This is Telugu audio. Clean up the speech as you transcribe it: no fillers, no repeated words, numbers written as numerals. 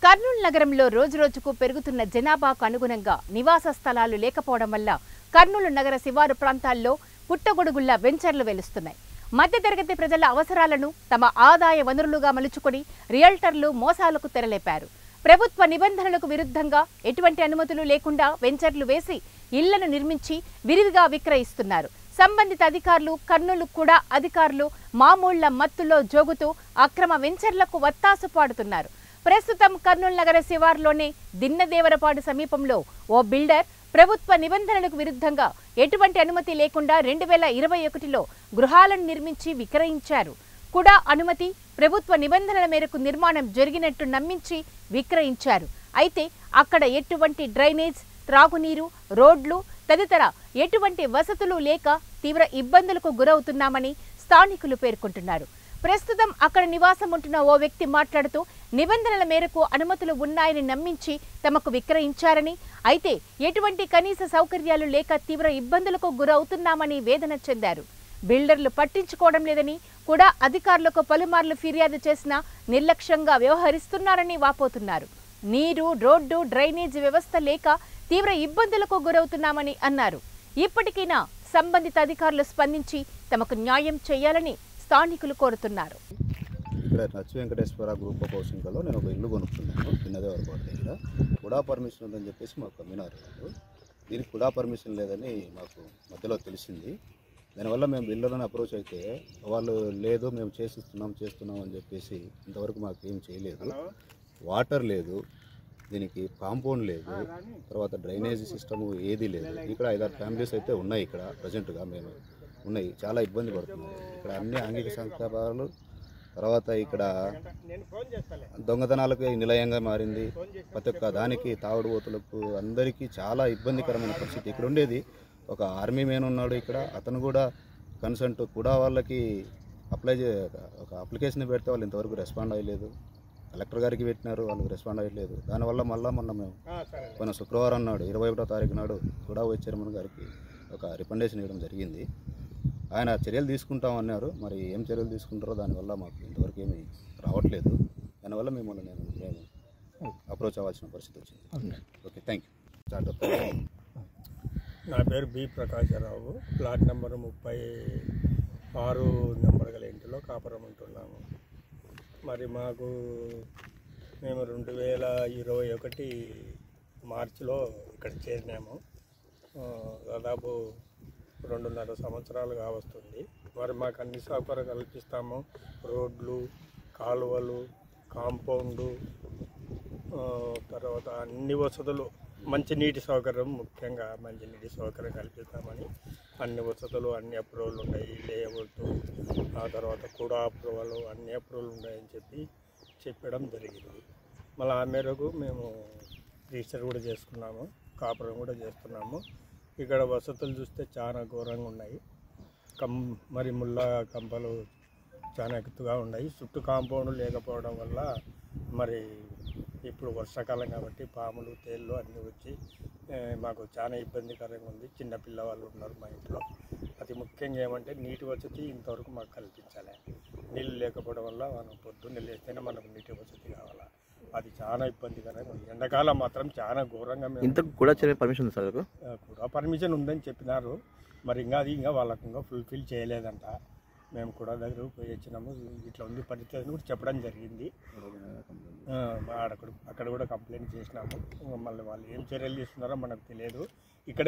కర్నూలు నగరంలో రోజురోజుకు పెరుగుతున్న జనాభాకు అనుగుణంగా నివాస స్థలాలు లేకపోవడం వల్ల కర్నూలు నగర శివారు ప్రాంతాల్లో పుట్టగొడుగుల్లా వెంచర్లు వెలుస్తున్నాయి. మధ్యతరగతి ప్రజల అవసరాలను తమ ఆదాయ వనరులుగా మలుచుకొని రియల్టర్లు మోసాలకు తెరలేపారు. ప్రభుత్వ నిబంధనలకు విరుద్ధంగా ఎటువంటి అనుమతులు లేకుండా వెంచర్లు వేసి ఇళ్లను నిర్మించి విరివిగా విక్రయిస్తున్నారు. సంబంధిత అధికారులు, కర్నూలు కూడా అధికారులు మామూళ్ల మత్తులో జోగుతూ అక్రమ వెంచర్లకు వత్తాసు పాడుతున్నారు. ప్రస్తుతం కర్నూలు నగర శివార్లోనే దిన్నదేవరపాడు సమీపంలో ఓ బిల్డర్ ప్రభుత్వ నిబంధనలకు విరుద్ధంగా ఎటువంటి అనుమతి లేకుండా 2021లో గృహాలను నిర్మించి విక్రయించారు. కూడా అనుమతి, ప్రభుత్వ నిబంధనల మేరకు నిర్మాణం జరిగినట్టు నమ్మించి విక్రయించారు. అయితే అక్కడ ఎటువంటి డ్రైనేజ్, త్రాగునీరు, రోడ్లు తదితర ఎటువంటి వసతులు లేక తీవ్ర ఇబ్బందులకు గురవుతున్నామని స్థానికులు పేర్కొంటున్నారు. ప్రస్తుతం అక్కడ నివాసం ఉంటున్న ఓ వ్యక్తి మాట్లాడుతూ నిబంధనల మేరకు అనుమతులు ఉన్నాయని నమ్మించి తమకు విక్రయించారని, అయితే ఎటువంటి కనీస సౌకర్యాలు లేక తీవ్ర ఇబ్బందులకు గురవుతున్నామని వేదన చెందారు. బిల్డర్లు పట్టించుకోవడం లేదని, కూడా అధికారులకు పలుమార్లు ఫిర్యాదు చేసినా నిర్లక్ష్యంగా వ్యవహరిస్తున్నారని వాపోతున్నారు. నీరు, రోడ్డు, డ్రైనేజీ వ్యవస్థ లేక తీవ్ర ఇబ్బందులకు గురవుతున్నామని అన్నారు. ఇప్పటికైనా సంబంధిత అధికారులు స్పందించి తమకు న్యాయం చేయాలని స్థానికులు కోరుతున్నారు. ఇక్కడ నచ్చు వెంకటేశ్వర గ్రూప్ ఆఫ్ హౌసింగ్లో నేను ఒక ఇల్లు కొనుక్కున్నాను. దిన్నదేవరపాడు దగ్గర కూడా పర్మిషన్ ఉందని చెప్పేసి మాకు అమ్మినారు. దీనికి కూడా పర్మిషన్ లేదని మాకు మధ్యలో తెలిసింది. దానివల్ల మేము బిల్డర్లను అప్రోచ్ అయితే వాళ్ళు లేదు, మేము చేస్తున్నాం అని చెప్పేసి ఇంతవరకు మాకు ఏం చేయలేదు. వాటర్ లేదు, దీనికి కాంపౌండ్ లేదు, తర్వాత డ్రైనేజీ సిస్టము ఏది లేదు. ఇక్కడ 5-6 ఫ్యామిలీస్ అయితే ఉన్నాయి. ఇక్కడ ప్రజెంట్గా మేము ఉన్నాయి, చాలా ఇబ్బంది పడుతున్నాయి. ఇక్కడ అన్ని ఆంగిక సంక్షేపాలు, తర్వాత ఇక్కడ దొంగతనాలకు నిలయంగా మారింది. ప్రతి ఒక్క దానికి, తాగుడు పోతులకు అందరికీ చాలా ఇబ్బందికరమైన పరిస్థితి. ఇక్కడ ఉండేది ఒక ఆర్మీ మ్యాన్ ఉన్నాడు ఇక్కడ, అతను కూడా కన్సెంట్ కూడా వాళ్ళకి ఒక అప్లికేషన్ పెడితే వాళ్ళు ఇంతవరకు రెస్పాండ్ అయ్యలేదు. కలెక్టర్ గారికి పెట్టినారు, వాళ్ళకి రెస్పాండ్ అయ్యలేదు. దానివల్ల మొన్న మేము కొన్ని శుక్రవారం నాడు 21వ తారీఖు నాడు కూడా వైస్ చైర్మన్ గారికి ఒక రికమెండేషన్ ఇవ్వడం జరిగింది. ఆయన చర్యలు తీసుకుంటామన్నారు. మరి ఏం చర్యలు తీసుకుంటారో దానివల్ల మాకు ఇంతవరకు ఏమీ రావట్లేదు. దానివల్ల మేము అప్రోచ్ అవ్వాల్సిన పరిస్థితి వచ్చింది. Okay, thank you. నా పేరు B Prakasarao. Plot number 36 number గల ఇంటిలో కాపురం ఉంటున్నాము. మరి మేము 2021 మార్చిలో ఇక్కడ చేరినాము. దాదాపు 2.5 సంవత్సరాలుగా వస్తుంది. మరి మాకు అన్ని సౌకర్యాలు కల్పిస్తాము. రోడ్లు, కాలువలు, కాంపౌండు, తర్వాత అన్ని వసతులు, మంచినీటి సౌకర్యం, ముఖ్యంగా మంచినీటి సౌకర్యం కల్పిస్తామని అన్ని వసతులు, అన్ని అప్రూవల్ ఉన్నాయి. లేఅవుట్, ఆ తర్వాత కూడా అప్రూవల్, అన్ని అప్రూవల్ ఉన్నాయని చెప్పడం జరిగింది. మళ్ళీ ఆ మేరకు మేము రిజిస్టర్ కూడా చేసుకున్నాము, కాపురం కూడా చేస్తున్నాము. ఇక్కడ వసతులు చూస్తే చాలా ఘోరంగా ఉన్నాయి. మరి ముళ్ళ కంపలు చాలా ఎత్తుగా ఉన్నాయి. చుట్టూ కాంపౌండ్ లేకపోవడం వల్ల మరి ఇప్పుడు వర్షాకాలం కాబట్టి పాములు, తేళ్ళు అన్నీ వచ్చి మాకు చాలా ఇబ్బందికరంగా ఉంది. చిన్న పిల్లవాళ్ళు ఉన్నారు మా ఇంట్లో. అతి ముఖ్యంగా ఏమంటే నీటి వసతి ఇంతవరకు మాకు కల్పించాలి. నీళ్ళు లేకపోవడం వల్ల మనం పొద్దున్నే లేస్తేనే మనకు నీటి వసతి కావాలా, అది చాలా ఇబ్బందికరంగా ఉంది. ఎండాకాలం మాత్రం చాలా ఘోరంగా కూడా పర్మిషన్ సార్ కూడా పర్మిషన్ ఉందని చెప్పినారు. మరి ఇంకా వాళ్ళకు ఇంకా ఫుల్ఫిల్ చేయలేదంట. మేము కూడా దగ్గర పోయి వచ్చినాము. ఇట్లా ఉంది పరిస్థితి కూడా చెప్పడం జరిగింది. అక్కడ కూడా కంప్లైంట్ చేసినాము. మళ్ళీ వాళ్ళు ఏం చర్యలు తీసుకున్నారో మనకు తెలియదు. ఇక్కడ